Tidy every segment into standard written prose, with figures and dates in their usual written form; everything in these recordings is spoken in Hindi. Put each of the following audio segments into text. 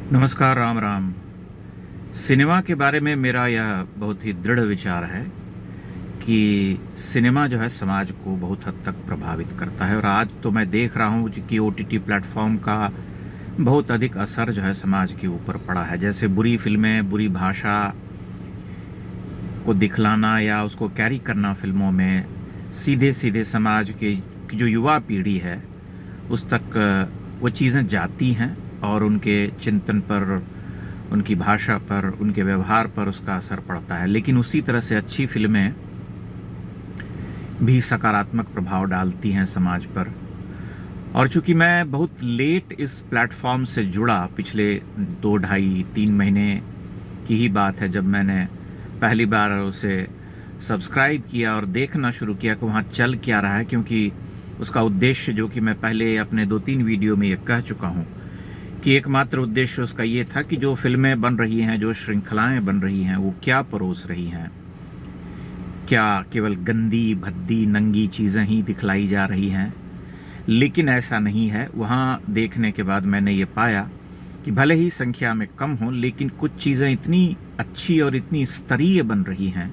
नमस्कार, राम राम। सिनेमा के बारे में मेरा यह बहुत ही दृढ़ विचार है कि सिनेमा जो है समाज को बहुत हद तक प्रभावित करता है। और आज तो मैं देख रहा हूँ कि ओटीटी प्लेटफॉर्म का बहुत अधिक असर जो है समाज के ऊपर पड़ा है। जैसे बुरी फिल्में, बुरी भाषा को दिखलाना या उसको कैरी करना फिल्मों में सीधे सीधे समाज की जो युवा पीढ़ी है उस तक वो चीज़ें जाती हैं और उनके चिंतन पर, उनकी भाषा पर, उनके व्यवहार पर उसका असर पड़ता है। लेकिन उसी तरह से अच्छी फिल्में भी सकारात्मक प्रभाव डालती हैं समाज पर। और चूंकि मैं बहुत लेट इस प्लेटफॉर्म से जुड़ा, पिछले 2 ढाई 3 महीने की ही बात है जब मैंने पहली बार उसे सब्सक्राइब किया और देखना शुरू किया कि वहाँ चल क्या रहा है। क्योंकि उसका उद्देश्य, जो कि मैं पहले अपने 2-3 वीडियो में ये कह चुका हूँ, कि एकमात्र उद्देश्य उसका ये था कि जो फिल्में बन रही हैं, जो श्रृंखलाएं बन रही हैं, वो क्या परोस रही हैं। क्या केवल गंदी, भद्दी, नंगी चीज़ें ही दिखलाई जा रही हैं? लेकिन ऐसा नहीं है। वहाँ देखने के बाद मैंने ये पाया कि भले ही संख्या में कम हो, लेकिन कुछ चीज़ें इतनी अच्छी और इतनी स्तरीय बन रही हैं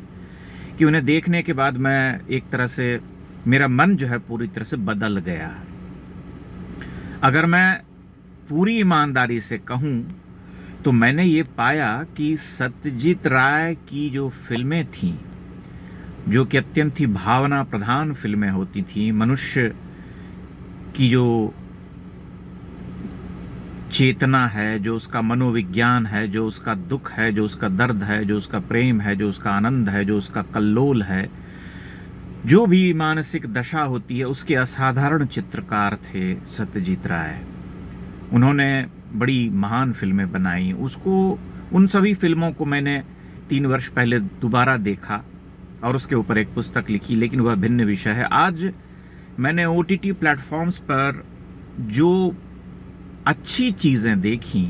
कि उन्हें देखने के बाद मैं एक तरह से, मेरा मन जो है पूरी तरह से बदल गया। अगर मैं पूरी ईमानदारी से कहूँ तो मैंने ये पाया कि सत्यजीत राय की जो फिल्में थीं, जो कि अत्यंत ही भावना प्रधान फिल्में होती थीं, मनुष्य की जो चेतना है, जो उसका मनोविज्ञान है, जो उसका दुख है, जो उसका दर्द है, जो उसका प्रेम है, जो उसका आनंद है, जो उसका कल्लोल है, जो भी मानसिक दशा होती है, उसके असाधारण चित्रकार थे सत्यजीत राय। उन्होंने बड़ी महान फिल्में बनाई। उन सभी फिल्मों को मैंने 3 वर्ष पहले दोबारा देखा और उसके ऊपर एक पुस्तक लिखी, लेकिन वह भिन्न विषय है। आज मैंने ओटीटी प्लेटफॉर्म्स पर जो अच्छी चीज़ें देखी,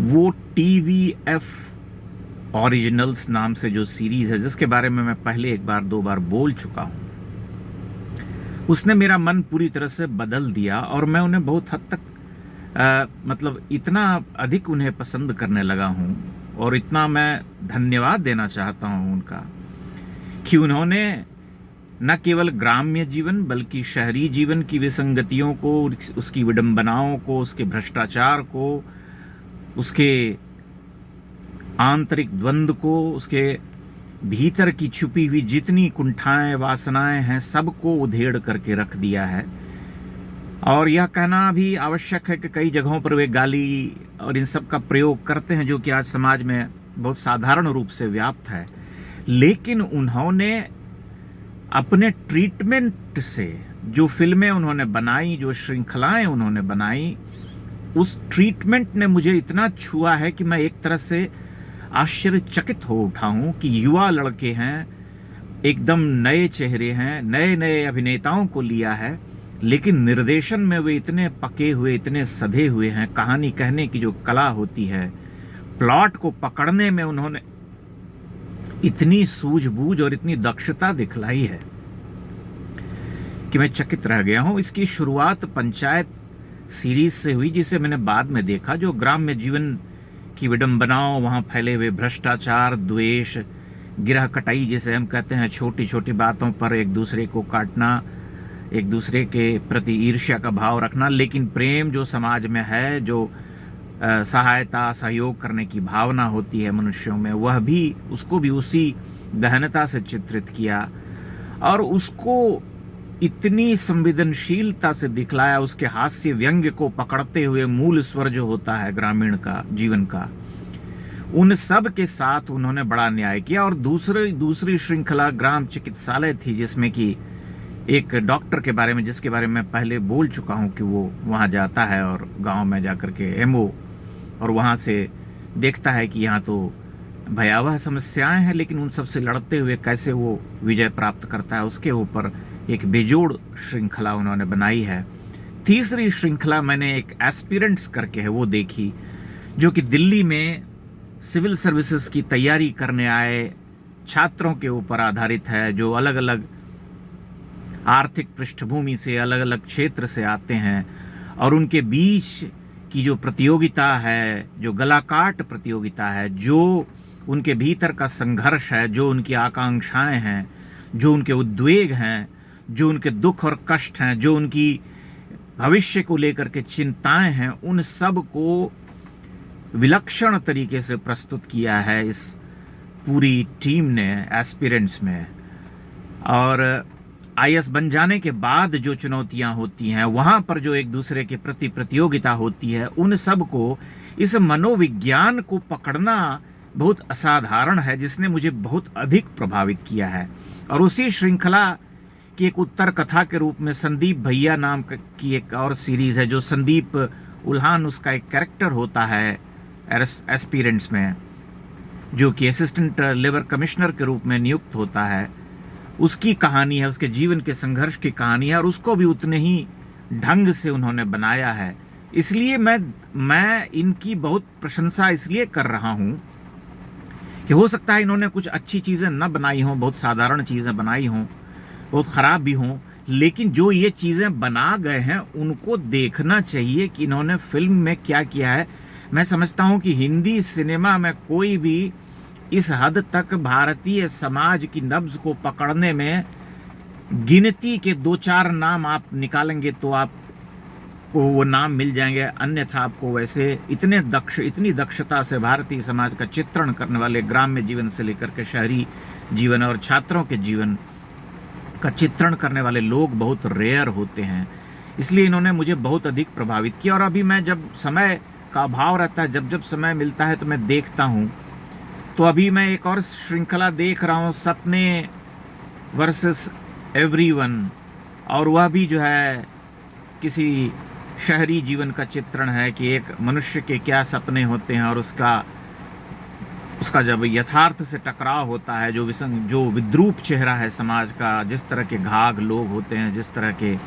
वो टीवीएफ ओरिजिनल्स नाम से जो सीरीज़ है, जिसके बारे में मैं पहले 1-2 बार बोल चुका हूँ, उसने मेरा मन पूरी तरह से बदल दिया और मैं उन्हें बहुत हद तक मतलब इतना अधिक उन्हें पसंद करने लगा हूँ। और इतना मैं धन्यवाद देना चाहता हूँ उनका कि उन्होंने न केवल ग्राम्य जीवन बल्कि शहरी जीवन की विसंगतियों को, उसकी विडंबनाओं को, उसके भ्रष्टाचार को, उसके आंतरिक द्वंद्व को, उसके भीतर की छुपी हुई जितनी कुंठाएं, वासनाएं हैं, सबको उधेड़ करके रख दिया है। और यह कहना भी आवश्यक है कि कई जगहों पर वे गाली और इन सब का प्रयोग करते हैं, जो कि आज समाज में बहुत साधारण रूप से व्याप्त है। लेकिन उन्होंने अपने ट्रीटमेंट से, जो फिल्में उन्होंने बनाई, जो श्रृंखलाएं उन्होंने बनाई, उस ट्रीटमेंट ने मुझे इतना छुआ है कि मैं एक तरह से आश्चर्यचकित हो उठा हूं कि युवा लड़के हैं, एकदम नए चेहरे हैं, नए नए अभिनेताओं को लिया है, लेकिन निर्देशन में वे इतने पके हुए, इतने सधे हुए हैं। कहानी कहने की जो कला होती है, प्लॉट को पकड़ने में उन्होंने इतनी सूझबूझ और इतनी दक्षता दिखलाई है कि मैं चकित रह गया हूं। इसकी शुरुआत पंचायत सीरीज से हुई, जिसे मैंने बाद में देखा, जो ग्राम्य जीवन की विडंबनाओं, वहाँ फैले हुए भ्रष्टाचार, द्वेष, गिरह कटाई जिसे हम कहते हैं, छोटी छोटी बातों पर एक दूसरे को काटना, एक दूसरे के प्रति ईर्ष्या का भाव रखना, लेकिन प्रेम जो समाज में है, जो सहायता, सहयोग करने की भावना होती है मनुष्यों में, वह भी, उसको भी उसी गहनता से चित्रित किया और उसको इतनी संवेदनशीलता से दिखलाया। उसके हास्य व्यंग्य को पकड़ते हुए मूल स्वर जो होता है ग्रामीण का, जीवन का, उन सब के साथ उन्होंने बड़ा न्याय किया। और दूसरी श्रृंखला ग्राम चिकित्सालय थी, जिसमें कि एक डॉक्टर के बारे में, जिसके बारे में पहले बोल चुका हूं कि वो वहां जाता है और गांव में जाकर के एमओ, और वहां से देखता है कि यहाँ तो भयावह समस्याएं हैं, लेकिन उन सब से लड़ते हुए कैसे वो विजय प्राप्त करता है, उसके ऊपर एक बेजोड़ श्रृंखला उन्होंने बनाई है। तीसरी श्रृंखला मैंने एक एस्पिरेंट्स करके है, वो देखी, जो कि दिल्ली में सिविल सर्विसेज की तैयारी करने आए छात्रों के ऊपर आधारित है, जो अलग अलग आर्थिक पृष्ठभूमि से, अलग अलग क्षेत्र से आते हैं और उनके बीच की जो प्रतियोगिता है, जो गलाकाट प्रतियोगिता है, जो उनके भीतर का संघर्ष है, जो उनकी आकांक्षाएं हैं, जो उनके उद्वेग हैं, जो उनके दुख और कष्ट हैं, जो उनकी भविष्य को लेकर के चिंताएं हैं, उन सब को विलक्षण तरीके से प्रस्तुत किया है इस पूरी टीम ने एस्पिरेंट्स में। और आईएएस बन जाने के बाद जो चुनौतियां होती हैं, वहां पर जो एक दूसरे के प्रति प्रतियोगिता होती है, उन सब को, इस मनोविज्ञान को पकड़ना बहुत असाधारण है, जिसने मुझे बहुत अधिक प्रभावित किया है। और उसी श्रृंखला की एक उत्तर कथा के रूप में संदीप भैया नाम की एक और सीरीज है, जो संदीप उल्हान उसका एक कैरेक्टर होता है एस्पिरेंट्स में, जो कि असिस्टेंट लेबर कमिश्नर के रूप में नियुक्त होता है। उसकी कहानी है, उसके जीवन के संघर्ष की कहानी है, और उसको भी उतने ही ढंग से उन्होंने बनाया है। इसलिए मैं इनकी बहुत प्रशंसा इसलिए कर रहा हूं कि हो सकता है इन्होंने कुछ अच्छी चीज़ें न बनाई हों, बहुत साधारण चीज़ें बनाई हों, बहुत ख़राब भी हों, लेकिन जो ये चीज़ें बना गए हैं उनको देखना चाहिए कि इन्होंने फिल्म में क्या किया है। मैं समझता हूं कि हिंदी सिनेमा में कोई भी इस हद तक भारतीय समाज की नब्ज को पकड़ने में, गिनती के 2-4 नाम आप निकालेंगे तो आपको वो नाम मिल जाएंगे, अन्यथा आपको वैसे इतनी दक्षता से भारतीय समाज का चित्रण करने वाले, ग्राम्य जीवन से लेकर के शहरी जीवन और छात्रों के जीवन का चित्रण करने वाले लोग बहुत रेयर होते हैं। इसलिए इन्होंने मुझे बहुत अधिक प्रभावित किया। और अभी मैं, जब समय का अभाव रहता है, जब समय मिलता है तो मैं देखता हूँ। तो अभी मैं एक और श्रृंखला देख रहा हूँ, सपने वर्सेस एवरीवन, और वह भी जो है किसी शहरी जीवन का चित्रण है कि एक मनुष्य के क्या सपने होते हैं और उसका जब यथार्थ से टकराव होता है, जो विद्रूप चेहरा है समाज का, जिस तरह के घाघ लोग होते हैं, जिस तरह के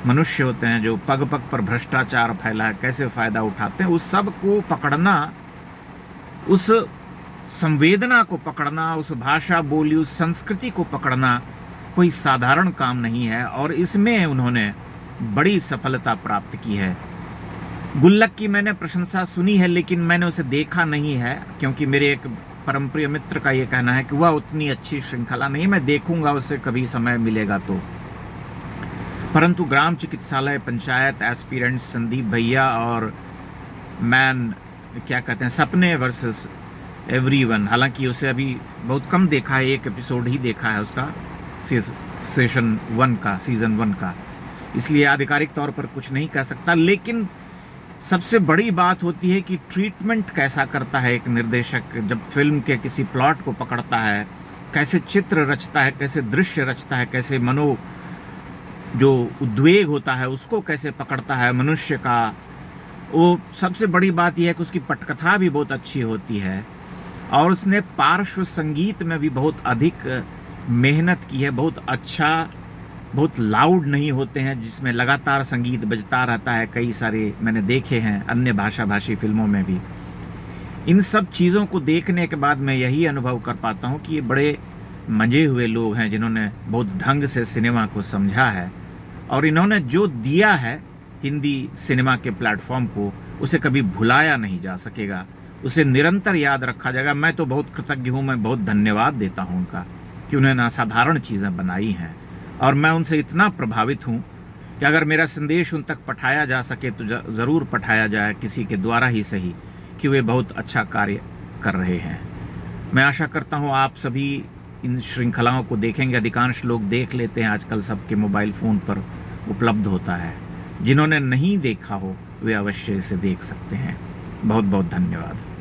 मनुष्य होते हैं, जो पग पग पर भ्रष्टाचार फैला है, कैसे फ़ायदा उठाते हैं, उस सब को पकड़ना, उस संवेदना को पकड़ना, उस भाषा बोली, उस संस्कृति को पकड़ना कोई साधारण काम नहीं है। और इसमें उन्होंने बड़ी सफलता प्राप्त की है। गुल्लक की मैंने प्रशंसा सुनी है, लेकिन मैंने उसे देखा नहीं है, क्योंकि मेरे एक परम प्रिय मित्र का ये कहना है कि वह उतनी अच्छी श्रृंखला नहीं। मैं देखूंगा उसे कभी समय मिलेगा तो। परंतु ग्राम चिकित्सालय पंचायत, एस्पिरेंट्स, संदीप भैया और सपने वर्सेस एवरीवन, हालांकि उसे अभी बहुत कम देखा है, एक एपिसोड ही देखा है उसका, सीज़न 1 का, इसलिए आधिकारिक तौर पर कुछ नहीं कह सकता। लेकिन सबसे बड़ी बात होती है कि ट्रीटमेंट कैसा करता है एक निर्देशक, जब फिल्म के किसी प्लॉट को पकड़ता है, कैसे चित्र रचता है, कैसे दृश्य रचता है, कैसे जो उद्वेग होता है उसको कैसे पकड़ता है मनुष्य का। वो सबसे बड़ी बात यह है कि उसकी पटकथा भी बहुत अच्छी होती है, और उसने पार्श्व संगीत में भी बहुत अधिक मेहनत की है। बहुत अच्छा, बहुत लाउड नहीं होते हैं, जिसमें लगातार संगीत बजता रहता है, कई सारे मैंने देखे हैं अन्य भाषी फिल्मों में भी। इन सब चीज़ों को देखने के बाद मैं यही अनुभव कर पाता हूँ कि ये बड़े मंजे हुए लोग हैं, जिन्होंने बहुत ढंग से सिनेमा को समझा है, और इन्होंने जो दिया है हिंदी सिनेमा के प्लेटफॉर्म को, उसे कभी भुलाया नहीं जा सकेगा, उसे निरंतर याद रखा जाएगा। मैं तो बहुत कृतज्ञ हूँ, मैं बहुत धन्यवाद देता हूँ उनका कि उन्होंने असाधारण चीज़ें बनाई हैं। और मैं उनसे इतना प्रभावित हूँ कि अगर मेरा संदेश उन तक पठाया जा सके तो ज़रूर पठाया जाए, किसी के द्वारा ही सही, कि वे बहुत अच्छा कार्य कर रहे हैं। मैं आशा करता हूँ आप सभी इन श्रृंखलाओं को देखेंगे। अधिकांश लोग देख लेते हैं, आजकल सबके मोबाइल फ़ोन पर उपलब्ध होता है। जिन्होंने नहीं देखा हो वे अवश्य इसे देख सकते हैं। बहुत बहुत धन्यवाद।